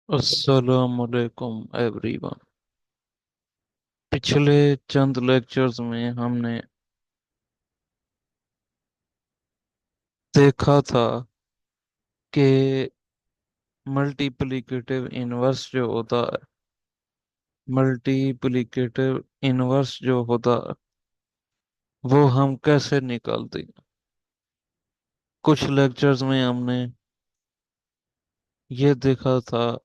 अस्सलामुअलैकुम एवरीवन। पिछले चंद लेक्चर्स में हमने देखा था कि मल्टीप्लिकेटिव इनवर्स जो होता है, मल्टीप्लिकेटिव इनवर्स जो होता है वो हम कैसे निकालते हैं। कुछ लेक्चर्स में हमने ये देखा था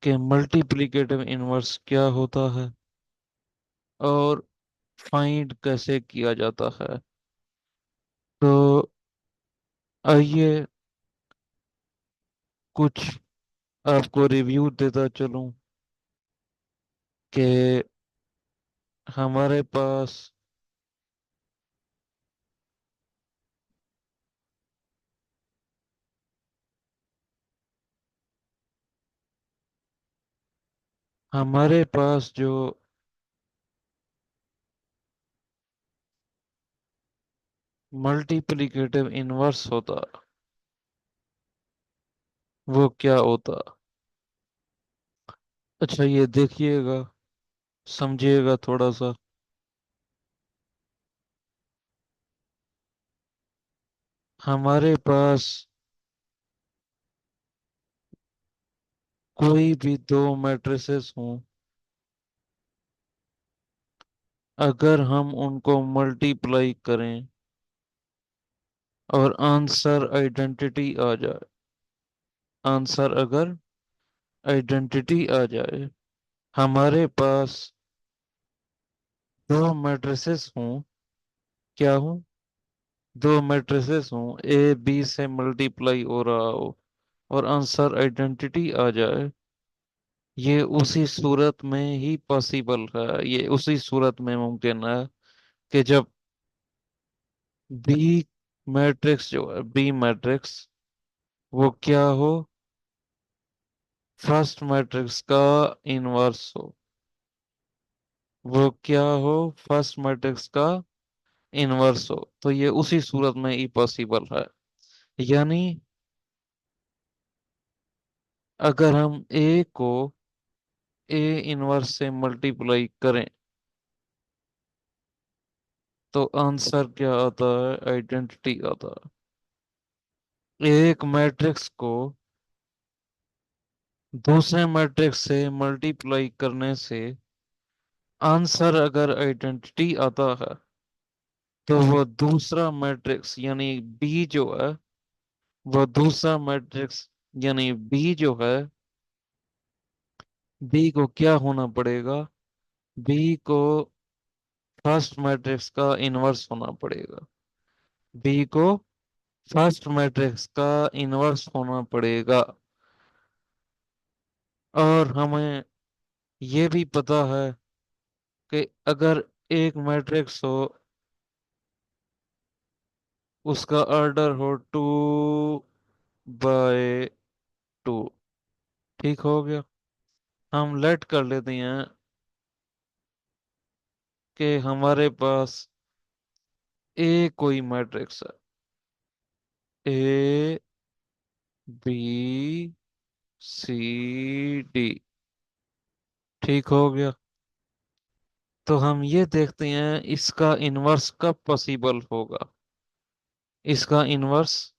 कि मल्टीप्लिकेटिव इनवर्स क्या होता है और फाइंड कैसे किया जाता है। तो आइए कुछ आपको रिव्यू देता चलूं कि हमारे पास हमारे पास जो मल्टीप्लिकेटिव इनवर्स होता वो क्या होता। अच्छा, ये देखिएगा, समझिएगा थोड़ा सा। हमारे पास कोई भी दो मैट्रिसेस हों, अगर हम उनको मल्टीप्लाई करें और आंसर आइडेंटिटी आ जाए, आंसर अगर आइडेंटिटी आ जाए, हमारे पास दो मैट्रिसेस हों, क्या हों, दो मैट्रिसेस हों, ए बी से मल्टीप्लाई हो रहा हो और आंसर आइडेंटिटी आ जाए, ये उसी सूरत में ही पॉसिबल है, ये उसी सूरत में मुमकिन है कि जब बी मैट्रिक्स जो है, बी मैट्रिक्स वो क्या हो, फर्स्ट मैट्रिक्स का इनवर्स हो। वो क्या हो, फर्स्ट मैट्रिक्स का इनवर्स हो। तो ये उसी सूरत में ही पॉसिबल है। यानी अगर हम ए को ए इनवर्स से मल्टीप्लाई करें तो आंसर क्या आता है, आइडेंटिटी आता है। एक मैट्रिक्स को दूसरे मैट्रिक्स से मल्टीप्लाई करने से आंसर अगर आइडेंटिटी आता है तो वो दूसरा मैट्रिक्स यानी बी जो है, वो दूसरा मैट्रिक्स यानी बी जो है, बी को क्या होना पड़ेगा, बी को फर्स्ट मैट्रिक्स का इनवर्स होना पड़ेगा। बी को फर्स्ट मैट्रिक्स का इनवर्स होना पड़ेगा। और हमें ये भी पता है कि अगर एक मैट्रिक्स हो, उसका ऑर्डर हो 2/2, ठीक हो गया। हम लेट कर लेते हैं कि हमारे पास ए कोई मैट्रिक्स है, ए बी सी डी, ठीक हो गया। तो हम ये देखते हैं इसका इनवर्स कब पॉसिबल होगा, इसका इनवर्स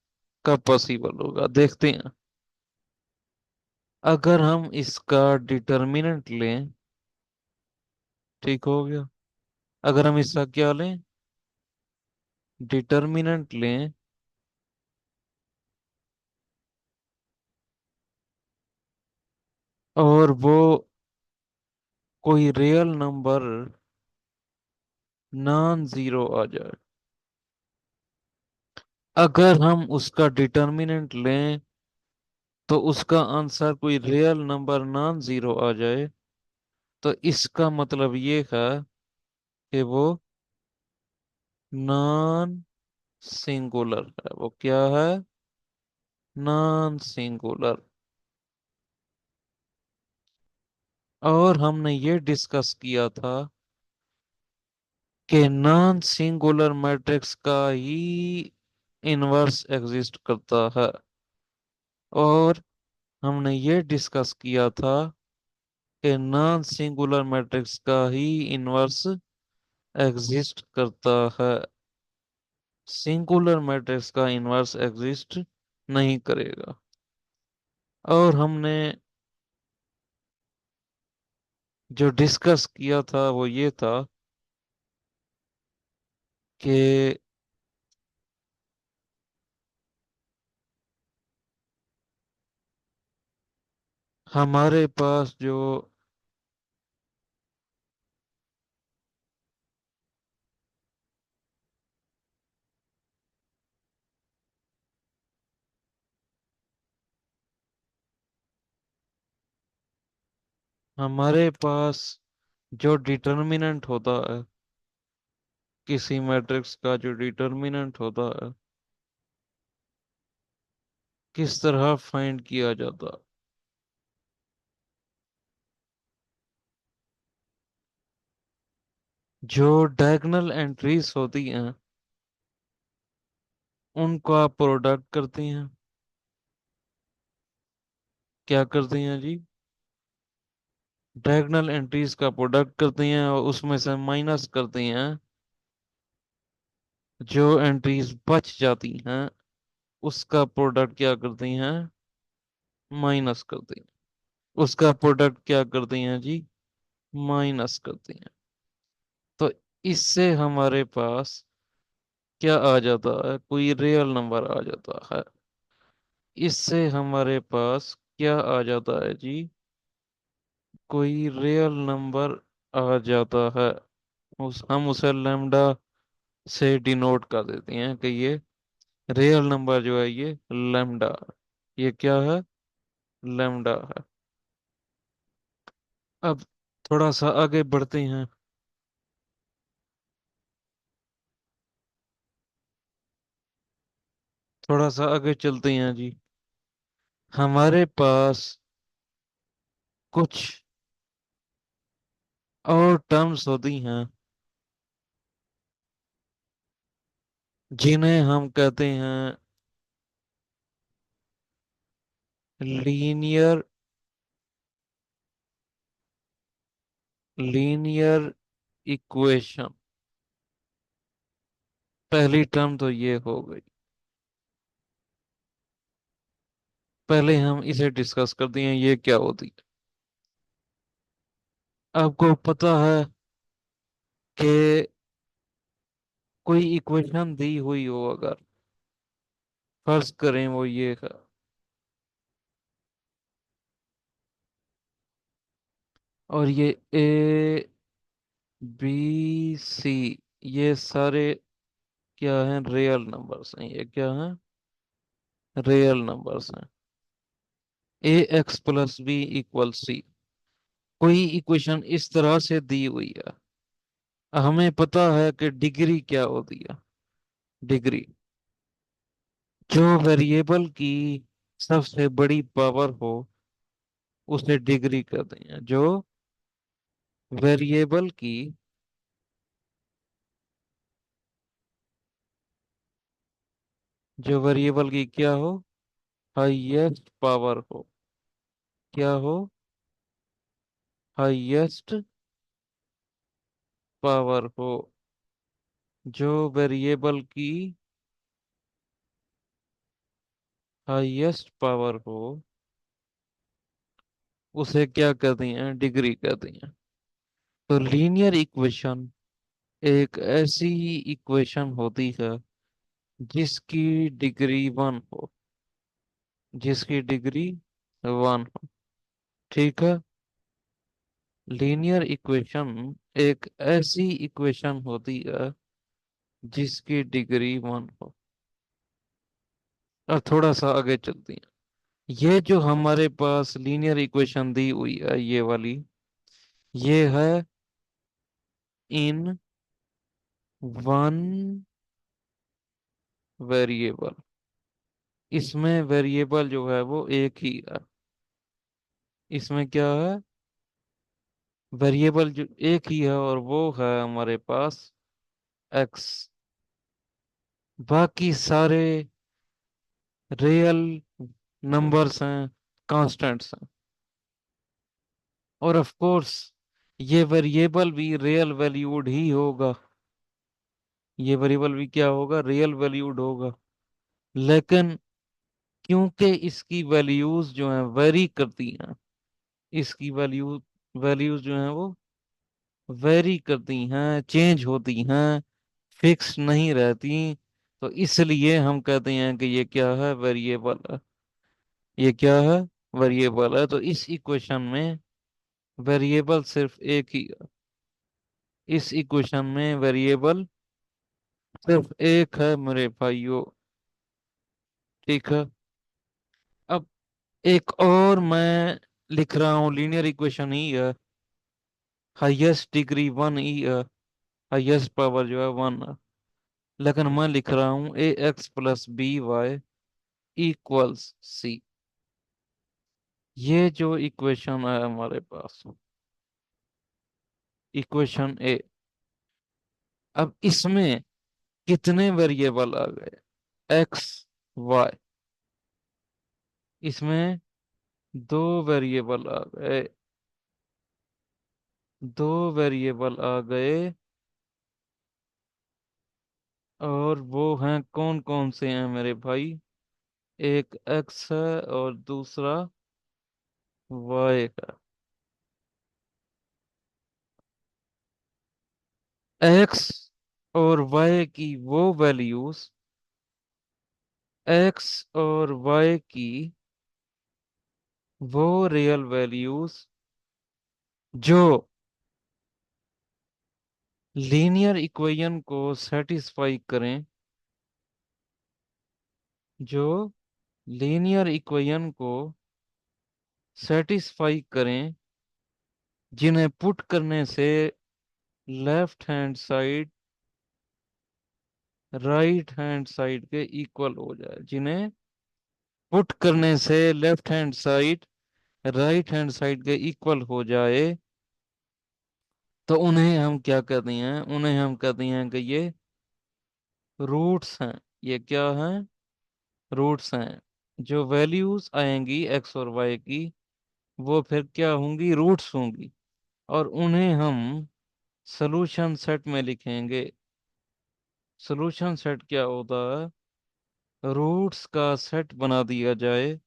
कब पॉसिबल होगा, देखते हैं। अगर हम इसका डिटर्मिनेंट लें, ठीक हो गया। अगर हम इसका क्या लें, डिटर्मिनेंट लें, और वो कोई रियल नंबर नॉन जीरो आ जाए, अगर हम उसका डिटर्मिनेंट लें तो उसका आंसर कोई रियल नंबर नॉन जीरो आ जाए, तो इसका मतलब ये है कि वो नॉन सिंगुलर है। वो क्या है, नॉन सिंगुलर। और हमने ये डिस्कस किया था कि नॉन सिंगुलर मैट्रिक्स का ही इनवर्स एग्जिस्ट करता है। और हमने ये डिस्कस किया था कि नॉन सिंगुलर मैट्रिक्स का ही इनवर्स एग्जिस्ट करता है, सिंगुलर मैट्रिक्स का इनवर्स एग्जिस्ट नहीं करेगा। और हमने जो डिस्कस किया था वो ये था कि हमारे पास जो हमारे पास जो डिटर्मिनेंट होता है, किसी मैट्रिक्स का जो डिटर्मिनेंट होता है, किस तरह फाइंड किया जाता। जो डायगोनल एंट्रीज होती हैं उनका प्रोडक्ट करती हैं। क्या करती हैं जी? डायगोनल एंट्रीज का प्रोडक्ट करती हैं और उसमें से माइनस करती हैं। जो एंट्रीज बच जाती हैं उसका प्रोडक्ट क्या करती हैं? माइनस करती हैं। उसका प्रोडक्ट क्या करती हैं जी? माइनस करती हैं। तो इससे हमारे पास क्या आ जाता है? कोई रियल नंबर आ जाता है। इससे हमारे पास क्या आ जाता है जी? कोई रियल नंबर आ जाता है। हम उसे लैम्डा से डिनोट कर देते हैं कि ये रियल नंबर जो है ये लैम्डा। ये क्या है? लैम्डा है। अब थोड़ा सा आगे बढ़ते हैं। थोड़ा सा आगे चलते हैं जी। हमारे पास कुछ और टर्म्स होती हैं जिन्हें हम कहते हैं लीनियर लीनियर इक्वेशन। पहली टर्म तो ये हो गई। पहले हम इसे डिस्कस करते हैं ये क्या होती है। आपको पता है कि कोई इक्वेशन दी हुई हो, अगर फर्ज करें वो ये है, और ये ए बी सी ये सारे क्या हैं? रियल नंबर्स हैं। ये क्या हैं? रियल नंबर्स हैं। A x plus b equal c, कोई इक्वेशन इस तरह से दी हुई है। हमें पता है कि डिग्री क्या होती है। डिग्री, जो वेरिएबल की सबसे बड़ी पावर हो उसे डिग्री कहते हैं। जो वेरिएबल की जो वेरिएबल की क्या हो? हाईएस्ट पावर हो। क्या हो? हाईएस्ट पावर हो। जो वेरिएबल की हाईएस्ट पावर हो उसे क्या कहते हैं? डिग्री कहते हैं। तो लीनियर इक्वेशन एक ऐसी इक्वेशन होती है जिसकी डिग्री वन हो। जिसकी डिग्री वन हो। ठीक है। लीनियर इक्वेशन एक ऐसी इक्वेशन होती है जिसकी डिग्री वन हो। और थोड़ा सा आगे चलती हैं। ये जो हमारे पास लीनियर इक्वेशन दी हुई है ये वाली, ये है इन वन वेरिएबल। इसमें वेरिएबल जो है वो एक ही है। इसमें क्या है? वेरिएबल जो एक ही है और वो है हमारे पास एक्स। बाकी सारे रियल नंबर्स हैं। कांस्टेंट्स हैं। और ऑफ कोर्स ये वेरिएबल भी रियल वैल्यूड ही होगा। ये वेरिएबल भी क्या होगा, रियल वैल्यूड होगा। लेकिन क्योंकि इसकी वैल्यूज जो हैं वेरी करती हैं, इसकी वैल्यूज जो हैं वो वेरी करती हैं, चेंज होती हैं, फिक्स नहीं रहती। तो इसलिए हम कहते हैं कि ये क्या है, वेरिएबल है। ये क्या है, वेरिएबल है। तो इस इक्वेशन में वेरिएबल सिर्फ एक ही है। इस इक्वेशन में वेरिएबल सिर्फ एक है मेरे भाइयों। ठीक है। अब एक और मैं लिख रहा हूँ, लीनियर इक्वेशन ही है, हाईएस्ट डिग्री वन ही है, हाईएस्ट पावर जो है वन है। लेकिन मैं लिख रहा हूँ ax + by इक्वल्स सी। ये जो इक्वेशन है हमारे पास, इक्वेशन ए। अब इसमें कितने वेरिएबल आ गए, एक्स वाई। इसमें दो वेरिएबल आ गए, दो वेरिएबल आ गए। और वो हैं कौन कौन से हैं मेरे भाई, एक एक्स है और दूसरा वाई है। एक्स और वाई की वो वैल्यूज, एक्स और वाई की वो रियल वैल्यूज जो लीनियर इक्वेशन को सेटिस्फाई करें, जो लीनियर इक्वेशन को सेटिस्फाई करें, जिन्हें पुट करने से left hand side right hand side के इक्वल हो जाए, जिन्हें पुट करने से left hand side right hand side के इक्वल हो जाए, तो उन्हें हम क्या कहते हैं, उन्हें हम कहते हैं कि ये रूट्स हैं। ये क्या हैं, रूट्स हैं। जो वैल्यूज आएंगी एक्स और वाई की, वो फिर क्या होंगी, रूट्स होंगी। और उन्हें हम सॉल्यूशन सेट में लिखेंगे। सॉल्यूशन सेट क्या होता है, रूट्स का सेट बना दिया जाए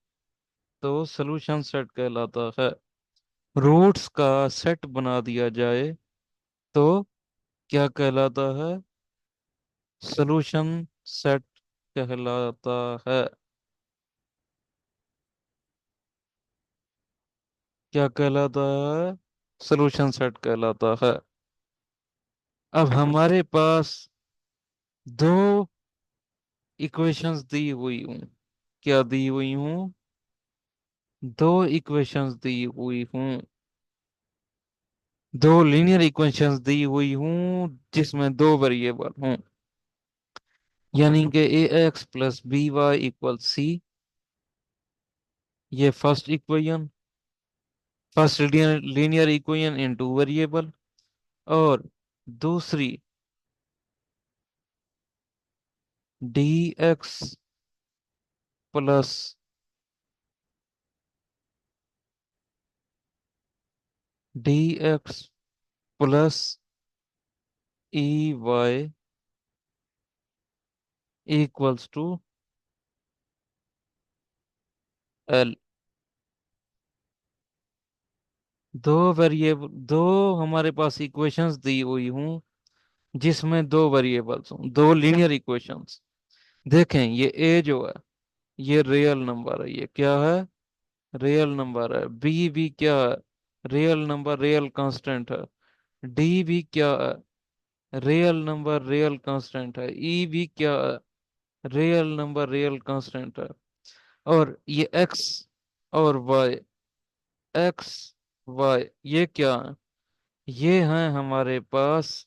तो सॉल्यूशन सेट कहलाता है। रूट्स का सेट बना दिया जाए तो क्या कहलाता है, सॉल्यूशन सेट कहलाता है। क्या कहलाता है, सॉल्यूशन सेट कहलाता है। अब हमारे पास दो इक्वेशंस दी हुई हूँ। क्या दी हुई हूँ, दो इक्वेशंस दी हुई हूँ। दो लीनियर इक्वेशंस दी हुई हूँ जिसमें दो वेरिएबल हूँ। यानी कि ax + by = c। ये first equation, first linear equation in two variable. और दूसरी dx plus dx + ey equals to l। दो वेरिएबल, दो हमारे पास इक्वेशंस दी हुई हूँ जिसमें दो वेरिएबल्स हों, दो लीनियर इक्वेशंस। देखें ये a जो है ये रियल नंबर है, ये क्या है, रियल नंबर है। बी भी क्या है, रियल नंबर, रियल कांस्टेंट है। डी भी क्या है, रियल नंबर, रियल कांस्टेंट है। ई भी क्या है, रियल नंबर, रियल कांस्टेंट है। और ये एक्स और वाई, एक्स वाई ये क्या है, ये हैं हमारे पास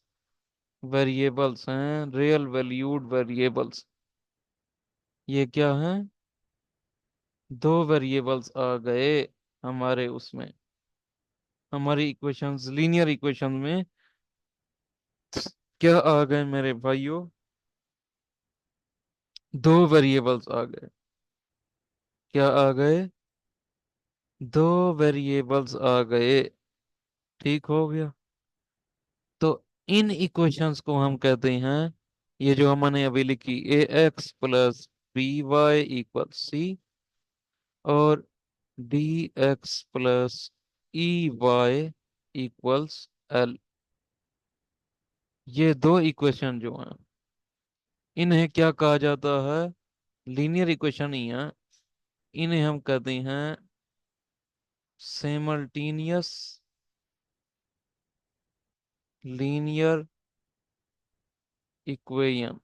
वेरिएबल्स हैं, रियल वैल्यूड वेरिएबल्स। ये क्या हैं, दो वेरिएबल्स आ गए हमारे उसमें, हमारी इक्वेशंस, लीनियर इक्वेशन में क्या आ गए मेरे भाइयों, दो वेरिएबल्स आ गए। क्या आ गए, दो वेरिएबल्स आ गए। ठीक हो गया। तो इन इक्वेशंस को हम कहते हैं, ये जो हमने अभी लिखी, a x plus b y equal c, और d x plus e y equals l, ये दो इक्वेशन जो हैं, इन्हें क्या कहा जाता है? लीनियर इक्वेशन ही है। इन्हें हम कहते हैं सिमल्टेनियस लीनियर इक्वेशन।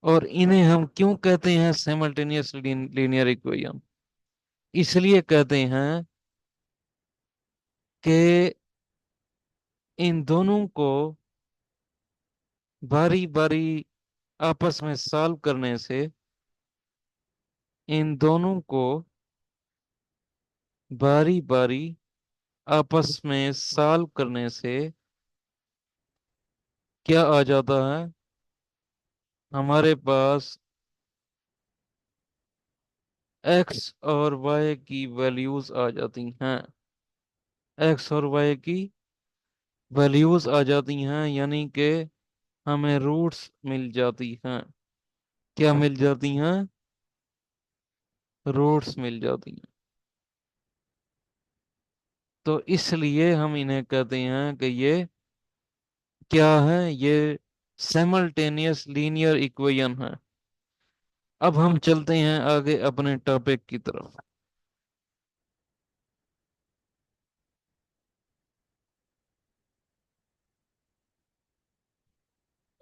और इन्हें हम क्यों कहते हैं सिमल्टेनियस लीनियर इक्वेशन? इसलिए कहते हैं कि इन दोनों को बारी बारी आपस में सॉल्व करने से, इन दोनों को बारी बारी आपस में सॉल्व करने से क्या आ जाता है? हमारे पास एक्स और वाई की वैल्यूज आ जाती हैं। एक्स और वाई की वैल्यूज आ जाती हैं, यानी कि हमें रूट्स मिल जाती हैं। क्या मिल जाती हैं? रूट्स मिल जाती हैं। तो इसलिए हम इन्हें कहते हैं कि ये क्या है? ये सिमल्टेनियस लीनियर इक्वेशन है। अब हम चलते हैं आगे अपने टॉपिक की तरफ।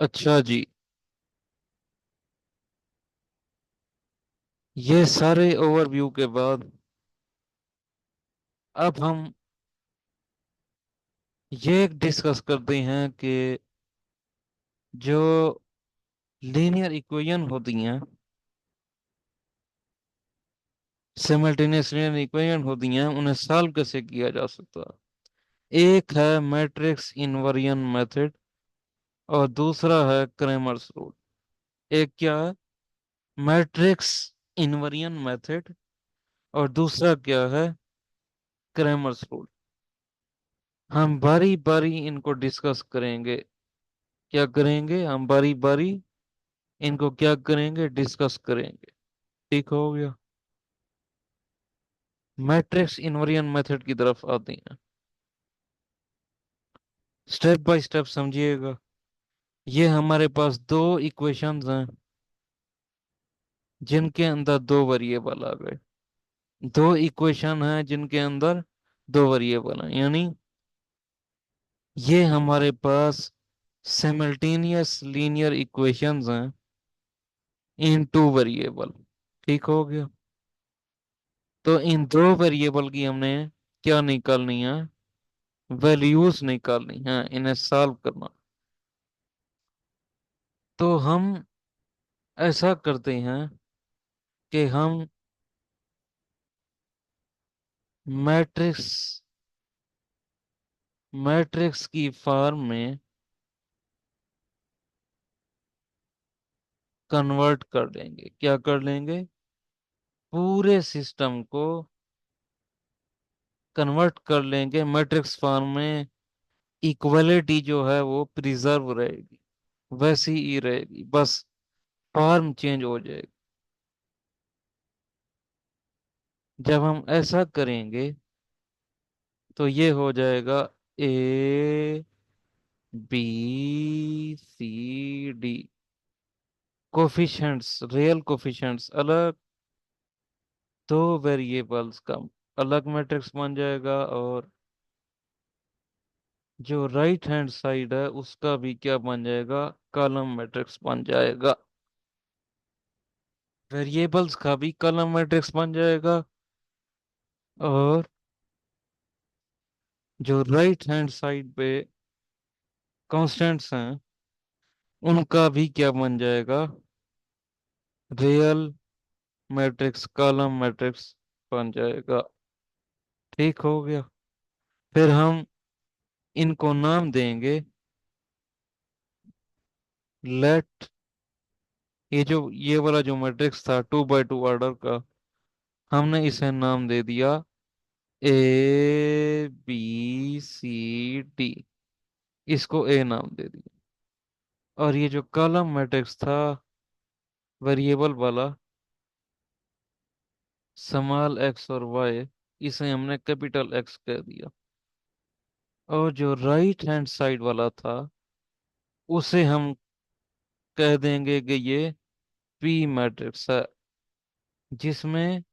अच्छा जी, ये सारे ओवरव्यू के बाद अब हम ये डिस्कस करते हैं कि जो लीनियर इक्वेशन होती हैं, सिमल्टेनियस लीनियर इक्वेशन होती हैं, उन्हें सॉल्व कैसे किया जा सकता है? एक है मैट्रिक्स इनवर्जन मेथड, और दूसरा है क्रैमर्स रूल। एक क्या है? मैट्रिक्स इनवर्जन मेथड, और दूसरा क्या है? Cramer's rule. हम बारी बारी इनको डिस्कस करेंगे। क्या करेंगे? हम बारी बारी इनको क्या करेंगे? डिस्कस करेंगे। ठीक हो गया। मैट्रिक्स इनवर्जन मेथड की तरफ आते हैं। स्टेप बाय स्टेप समझिएगा। ये हमारे पास दो इक्वेशंस हैं जिनके अंदर दो वेरिएबल आ गए। दो इक्वेशन हैं जिनके अंदर दो वेरिएबल हैं, यानी ये हमारे पास सिमल्टेनियस लीनियर इक्वेशंस हैं इन टू वेरिएबल। ठीक हो गया। तो इन दो वेरिएबल की हमने क्या निकालनी है? वैल्यूज निकालनी है, इन्हें सॉल्व करना। तो हम ऐसा करते हैं कि हम मैट्रिक्स मैट्रिक्स की फॉर्म में कन्वर्ट कर लेंगे। क्या कर लेंगे? पूरे सिस्टम को कन्वर्ट कर लेंगे मैट्रिक्स फॉर्म में। इक्वलिटी जो है वो प्रिजर्व रहेगी, वैसी ही रहेगी, बस फॉर्म चेंज हो जाएगी। जब हम ऐसा करेंगे तो ये हो जाएगा A B C D. Coefficients, real coefficients अलग, दो वेरिएबल्स का अलग मैट्रिक्स बन जाएगा। और जो राइट हैंड साइड है उसका भी क्या बन जाएगा? कॉलम मैट्रिक्स बन जाएगा। वेरिएबल्स का भी कॉलम मैट्रिक्स बन जाएगा, और जो राइट हैंड साइड पे कांस्टेंट्स हैं उनका भी क्या बन जाएगा? रियल मैट्रिक्स, कॉलम मैट्रिक्स बन जाएगा। ठीक हो गया। फिर हम इनको नाम देंगे लेट ये वाला जो मैट्रिक्स था 2 बाय 2 ऑर्डर का, हमने इसे नाम दे दिया ABCD। इसको ए नाम दे दिया। और ये जो कॉलम मैट्रिक्स था वेरिएबल वाला, स्मॉल एक्स और वाई, इसे हमने कैपिटल एक्स कह दिया। और जो राइट हैंड साइड वाला था उसे हम कह देंगे कि ये पी मैट्रिक्स है, जिसमें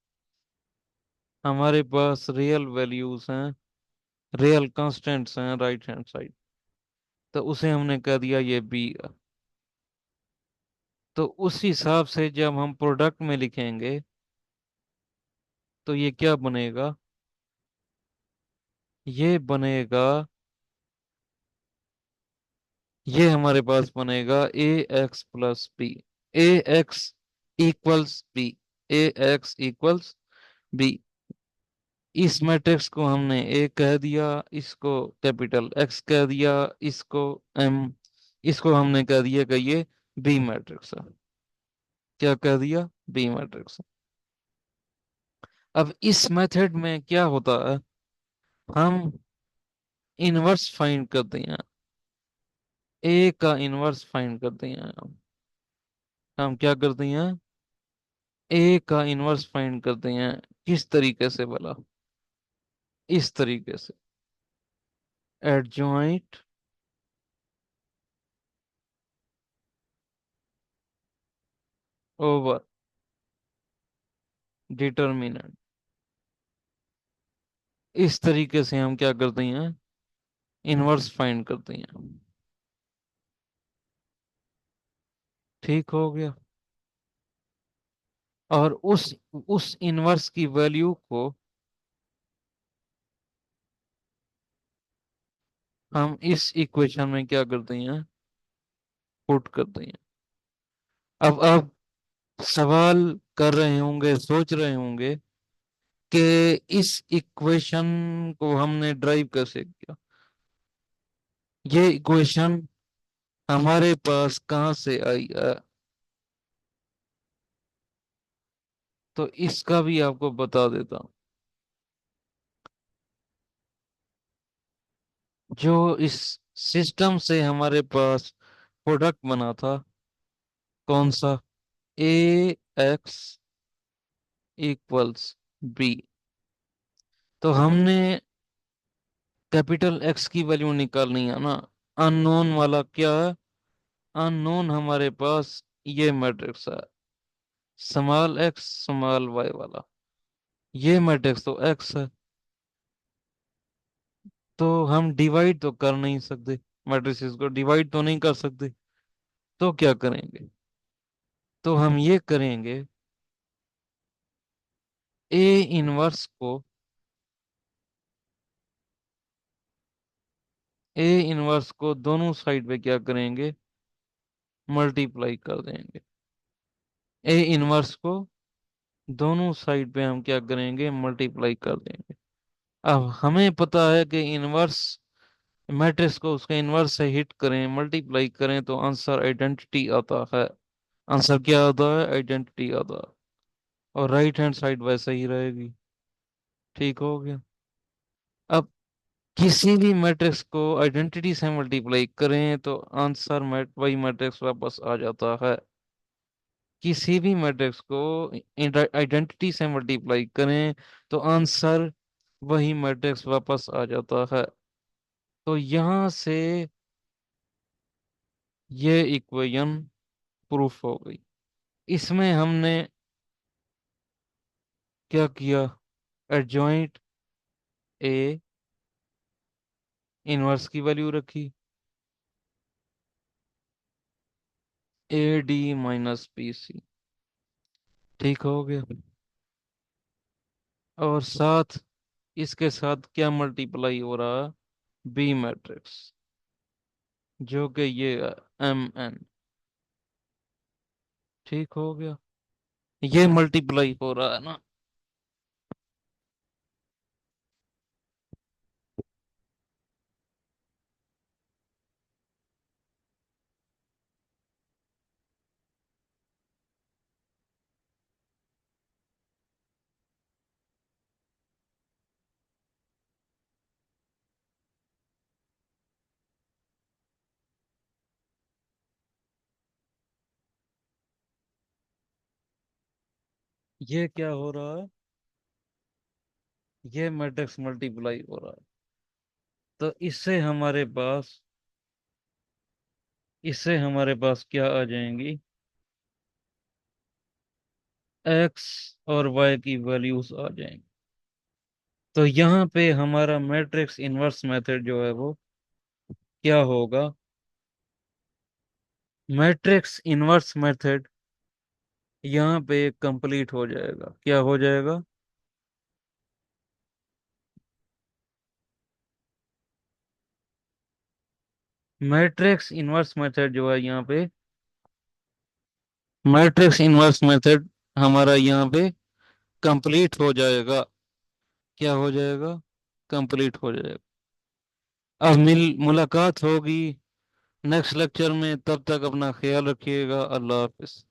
हमारे पास रियल वैल्यूज हैं, रियल कांस्टेंट्स हैं राइट हैंड साइड। तो उसे हमने कह दिया ये बी। तो उस हिसाब से जब हम प्रोडक्ट में लिखेंगे तो ये क्या बनेगा? ये बनेगा, ये हमारे पास बनेगा AX+B। AX equals B. इस मैट्रिक्स को हमने ए कह दिया, इसको कैपिटल एक्स कह दिया, इसको एम, इसको हमने कह दिया कि ये बी मैट्रिक्स है। क्या कह दिया? B matrix. अब इस मेथड में क्या होता है, हम इनवर्स फाइंड करते हैं। ए का इनवर्स फाइंड करते हैं हम क्या करते हैं? ए का इनवर्स फाइंड करते हैं। किस तरीके से बोला? इस तरीके से, एडजॉइंट ओवर डिटर्मिनेंट। इस तरीके से हम क्या करते हैं? इनवर्स फाइंड करते हैं। ठीक हो गया। और उस इनवर्स की वैल्यू को हम इस इक्वेशन में क्या करते हैं? पुट करते हैं। अब आप सवाल कर रहे होंगे, सोच रहे होंगे कि इस इक्वेशन को हमने ड्राइव कैसे किया, ये इक्वेशन हमारे पास कहाँ से आई है? तो इसका भी आपको बता देता हूँ। जो इस सिस्टम से हमारे पास प्रोडक्ट बना था, कौन सा? AX=B। तो हमने कैपिटल एक्स की वैल्यू निकालनी है ना। अननोन वाला क्या है? अननोन हमारे पास ये मैट्रिक्स है, स्मॉल एक्स स्मॉल वाई वाला। ये मैट्रिक्स तो एक्स है, तो हम डिवाइड तो कर नहीं सकते, मैट्रिसेस को डिवाइड तो नहीं कर सकते। तो क्या करेंगे? तो हम ये करेंगे, ए इनवर्स को, ए इनवर्स को दोनों साइड पे क्या करेंगे? मल्टीप्लाई कर देंगे। ए इनवर्स को दोनों साइड पे हम क्या करेंगे? मल्टीप्लाई कर देंगे। अब हमें पता है कि इनवर्स मैट्रिक्स को उसके इनवर्स से हिट करें, मल्टीप्लाई करें तो आंसर आइडेंटिटी आता है। आंसर क्या आता है? आइडेंटिटी आता है। और राइट हैंड साइड वैसे ही रहेगी। ठीक हो गया। अब किसी भी मैट्रिक्स को आइडेंटिटी से मल्टीप्लाई करें तो आंसर वही मैट्रिक्स वापस आ जाता है। किसी भी मैट्रिक्स को आइडेंटिटी से मल्टीप्लाई करें तो आंसर वही मैट्रिक्स वापस आ जाता है। तो यहां से ये इक्वेशन प्रूफ हो गई। इसमें हमने क्या किया? एडजॉइंट ए, इनवर्स की वैल्यू रखी, AD-BC। ठीक हो गया। और साथ, इसके साथ क्या मल्टीप्लाई हो रहा है? बी मैट्रिक्स, जो कि ये MN। ठीक हो गया। ये मल्टीप्लाई हो रहा है ना। ये क्या हो रहा है? ये मैट्रिक्स मल्टीप्लाई हो रहा है। तो इससे हमारे पास क्या आ जाएंगी? एक्स और वाई की वैल्यूज आ जाएंगी। तो यहाँ पे हमारा मैट्रिक्स इनवर्स मेथड जो है वो क्या होगा? मैट्रिक्स इनवर्स मेथड यहाँ पे कंप्लीट हो जाएगा। क्या हो जाएगा? मैट्रिक्स इनवर्स मेथड जो है यहाँ पे, मैट्रिक्स इनवर्स मेथड हमारा यहाँ पे कंप्लीट हो जाएगा। क्या हो जाएगा? कंप्लीट हो जाएगा। अब मुलाकात होगी नेक्स्ट लेक्चर में। तब तक अपना ख्याल रखिएगा। अल्लाह हाफिज।